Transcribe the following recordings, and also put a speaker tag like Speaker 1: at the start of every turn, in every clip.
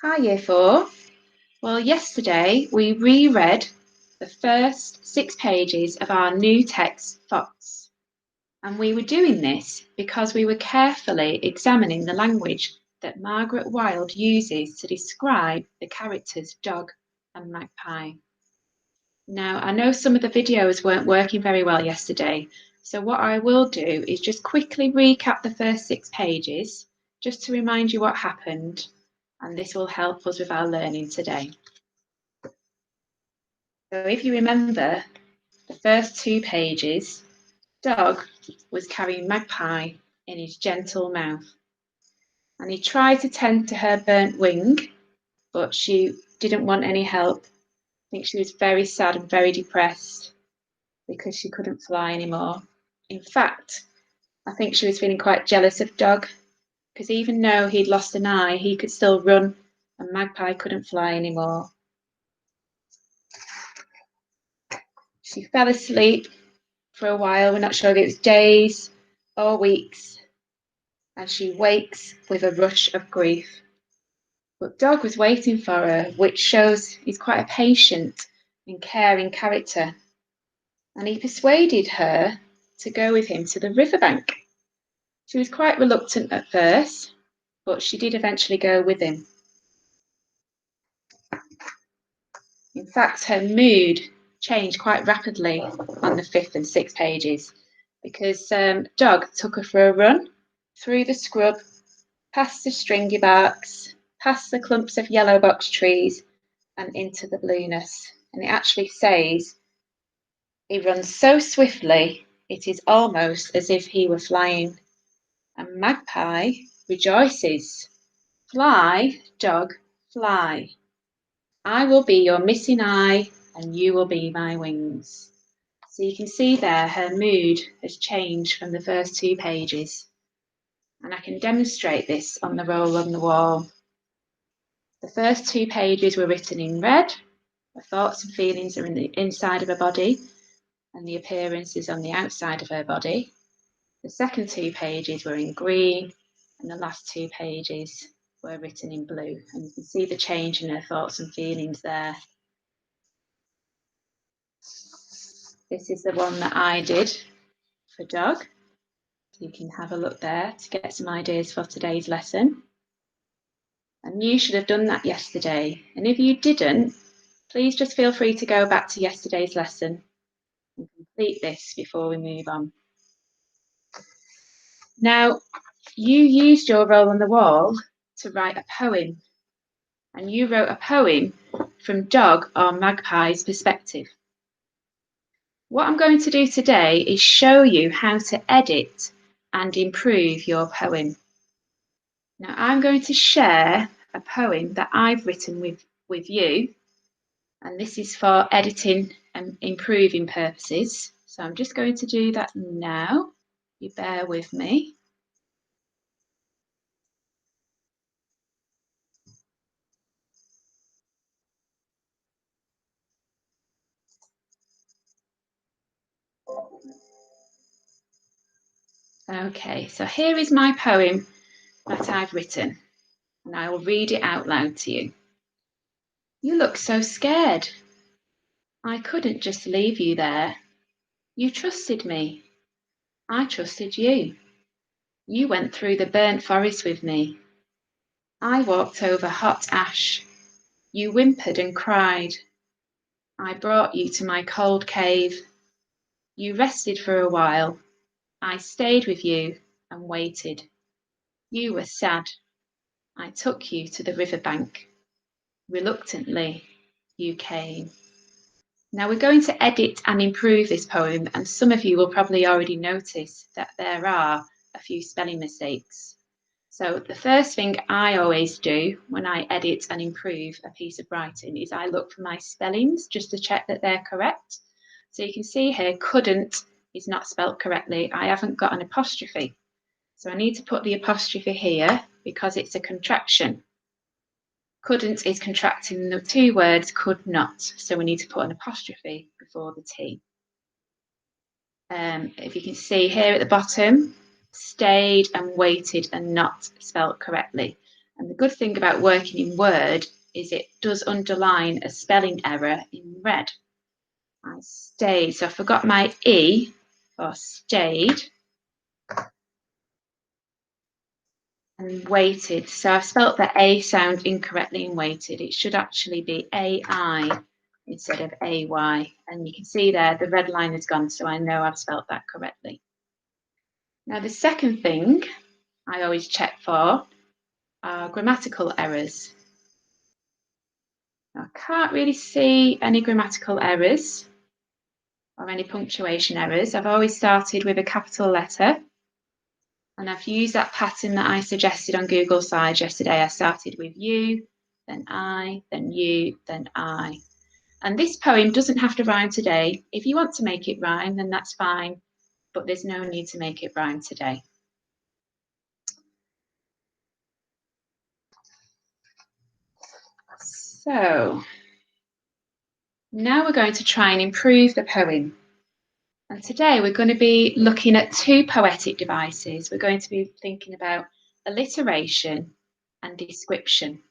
Speaker 1: Hi, Year 4. Well, yesterday we reread the first 6 pages of our new text, Fox. And we were doing this because we were carefully examining the language that Margaret Wilde uses to describe the characters Dog and Magpie. Now, I know some of the videos weren't working very well yesterday, so what I will do is just quickly recap the first 6 pages, just to remind you what happened, and this will help us with our learning today. So if you remember the first 2 pages, Dog was carrying Magpie in his gentle mouth, and he tried to tend to her burnt wing, but she didn't want any help. I think she was very sad and very depressed because she couldn't fly anymore. In fact, I think she was feeling quite jealous of Dog, because even though he'd lost an eye, he could still run, and Magpie couldn't fly anymore. She fell asleep for a while. We're not sure if it was days or weeks, and she wakes with a rush of grief. But Dog was waiting for her, which shows he's quite a patient and caring character. And he persuaded her to go with him to the riverbank. She was quite reluctant at first, but she did eventually go with him. In fact, her mood changed quite rapidly on the 5th and 6th pages because Dog took her for a run through the scrub, past the stringy barks, past the clumps of yellow box trees, and into the blueness. And it actually says he runs so swiftly it is almost as if he were flying. And Magpie rejoices. Fly, Dog, fly. I will be your missing eye, and you will be my wings. So you can see there her mood has changed from the first 2 pages. And I can demonstrate this on the roll on the wall. The first 2 pages were written in red. Her thoughts and feelings are in the inside of her body, and the appearance is on the outside of her body. The second 2 pages were in green, and the last 2 pages were written in blue. And you can see the change in her thoughts and feelings there. This is the one that I did for Dog. So you can have a look there to get some ideas for today's lesson. And you should have done that yesterday. And if you didn't, please just feel free to go back to yesterday's lesson and complete this before we move on. Now, you used your roll on the wall to write a poem, and you wrote a poem from Dog or Magpie's perspective. What I'm going to do today is show you how to edit and improve your poem. Now, I'm going to share a poem that I've written with you, and this is for editing and improving purposes. So I'm just going to do that now. You bear with me. Okay, so here is my poem that I've written, and I will read it out loud to you. You look so scared. I couldn't just leave you there. You trusted me. I trusted you. You went through the burnt forest with me. I walked over hot ash. You whimpered and cried. I brought you to my cold cave. You rested for a while. I stayed with you and waited. You were sad. I took you to the riverbank. Reluctantly, you came. Now we're going to edit and improve this poem, and some of you will probably already notice that there are a few spelling mistakes. So the first thing I always do when I edit and improve a piece of writing is I look for my spellings just to check that they're correct. So you can see here, couldn't is not spelt correctly. I haven't got an apostrophe. So I need to put the apostrophe here because it's a contraction. Couldn't is contracting the 2 words could not. So we need to put an apostrophe before the T. If you can see here at the bottom, stayed and waited and not spelt correctly. And the good thing about working in Word is it does underline a spelling error in red. I stayed, so I forgot my E for stayed. And waited. So I've spelt the A sound incorrectly in waited. It should actually be AI instead of AY. And you can see there the red line has gone, so I know I've spelt that correctly. Now the second thing I always check for are grammatical errors. Now, I can't really see any grammatical errors or any punctuation errors. I've always started with a capital letter. And I've used that pattern that I suggested on Google Slides yesterday. I started with you, then I, then you, then I. And this poem doesn't have to rhyme today. If you want to make it rhyme, then that's fine, but there's no need to make it rhyme today. So now we're going to try and improve the poem. And today we're going to be looking at two poetic devices. We're going to be thinking about alliteration and description.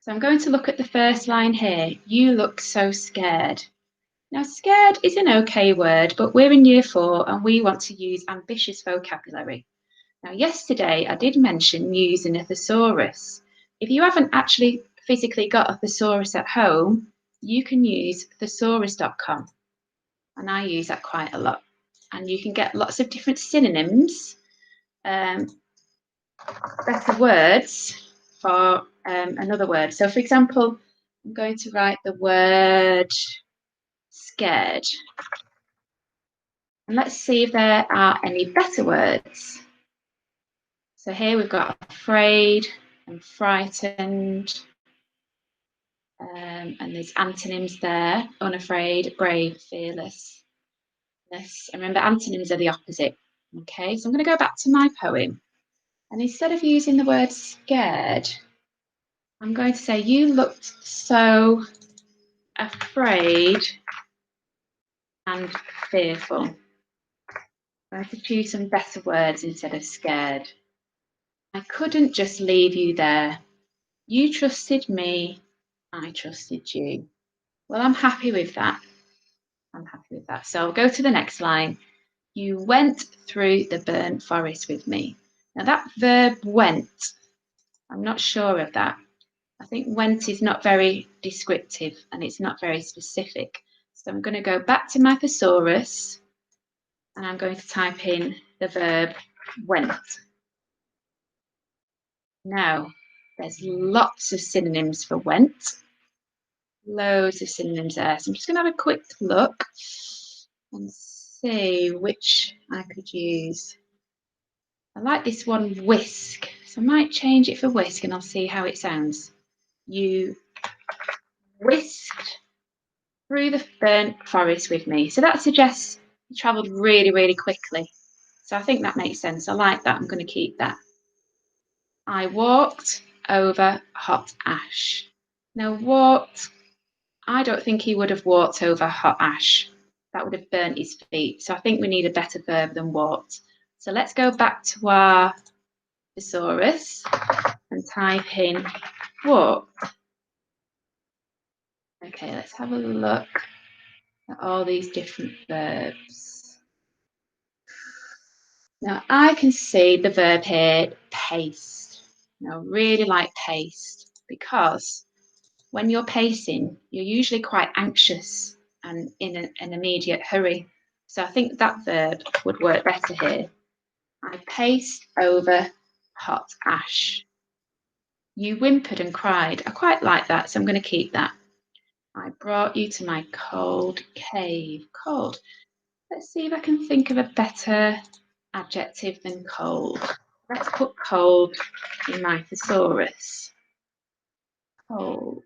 Speaker 1: So I'm going to look at the first line here. You look so scared. Now, scared is an okay word, but we're in year 4 and we want to use ambitious vocabulary. Now, yesterday I did mention using a thesaurus. If you haven't actually physically got a thesaurus at home, you can use thesaurus.com. And I use that quite a lot. And you can get lots of different synonyms, better words for another word. So, for example, I'm going to write the word scared. And let's see if there are any better words. So here we've got afraid and frightened. And there's antonyms there: unafraid, brave, fearless. And remember, antonyms are the opposite. Okay, so I'm going to go back to my poem. And instead of using the word scared, I'm going to say, you looked so afraid and fearful. I'm going to choose some better words instead of scared. I couldn't just leave you there. You trusted me, I trusted you. Well, I'm happy with that. I'm happy with that. So I'll go to the next line. You went through the burnt forest with me. Now that verb went, I'm not sure of that. I think went is not very descriptive and it's not very specific. So I'm going to go back to my thesaurus and I'm going to type in the verb went. Now, there's lots of synonyms for went. Loads of synonyms there. So I'm just going to have a quick look and see which I could use. I like this one, whisk. So I might change it for whisk and I'll see how it sounds. You whisked through the burnt forest with me. So that suggests you travelled really, really quickly. So I think that makes sense. I like that. I'm going to keep that. I walked over hot ash. Now, walked, I don't think he would have walked over hot ash. That would have burnt his feet. So I think we need a better verb than walked. So let's go back to our thesaurus and type in walk. Okay, let's have a look at all these different verbs. Now I can see the verb here, paced. Now I really like paced because when you're pacing, you're usually quite anxious and in an immediate hurry. So I think that verb would work better here. I paced over hot ash. You whimpered and cried. I quite like that, so I'm going to keep that. I brought you to my cold cave. Cold. Let's see if I can think of a better adjective than cold. Let's put cold in my thesaurus. Cold.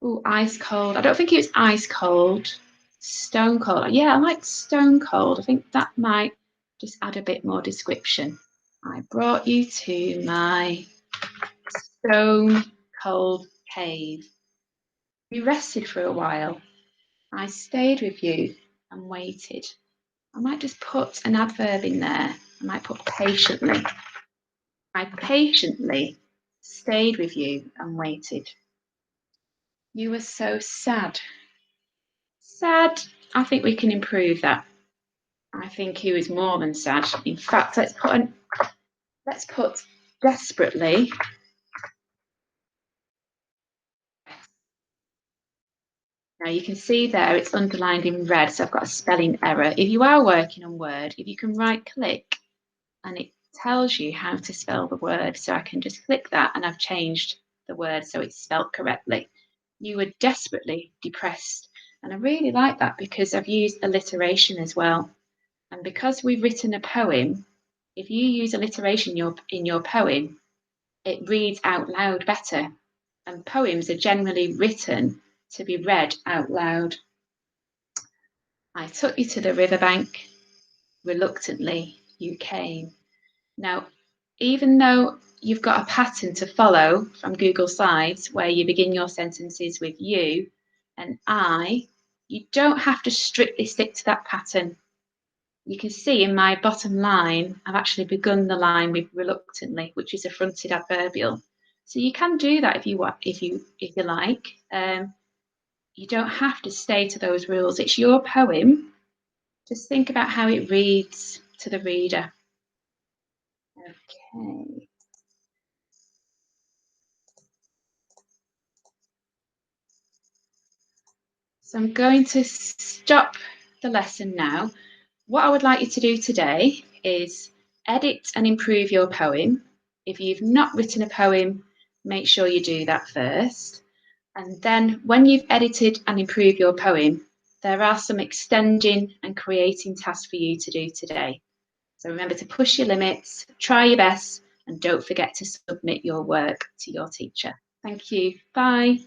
Speaker 1: Oh, ice cold. I don't think it was ice cold. Stone cold. Yeah, I like stone cold. I think that might just add a bit more description. I brought you to my stone cold cave. We rested for a while. I stayed with you and waited. I might just put an adverb in there. I might put patiently. I patiently stayed with you and waited. You were so sad. Sad. I think we can improve that. I think he was more than sad. In fact, let's put desperately. Now you can see there it's underlined in red, so I've got a spelling error. If you are working on Word, if you can right click and it tells you how to spell the word, so I can just click that and I've changed the word so it's spelled correctly. You were desperately depressed. And I really like that because I've used alliteration as well. And because we've written a poem, if you use alliteration in your poem, it reads out loud better. And poems are generally written to be read out loud. I took you to the riverbank. Reluctantly, you came. Now, even though you've got a pattern to follow from Google Slides where you begin your sentences with you and I, you don't have to strictly stick to that pattern. You can see in my bottom line, I've actually begun the line with reluctantly, which is a fronted adverbial. So you can do that if you want, if you like. You don't have to stay to those rules. It's your poem. Just think about how it reads to the reader. Okay. So I'm going to stop the lesson now. What I would like you to do today is edit and improve your poem. If you've not written a poem, make sure you do that first. And then when you've edited and improved your poem, there are some extending and creating tasks for you to do today. So remember to push your limits, try your best, and don't forget to submit your work to your teacher. Thank you. Bye.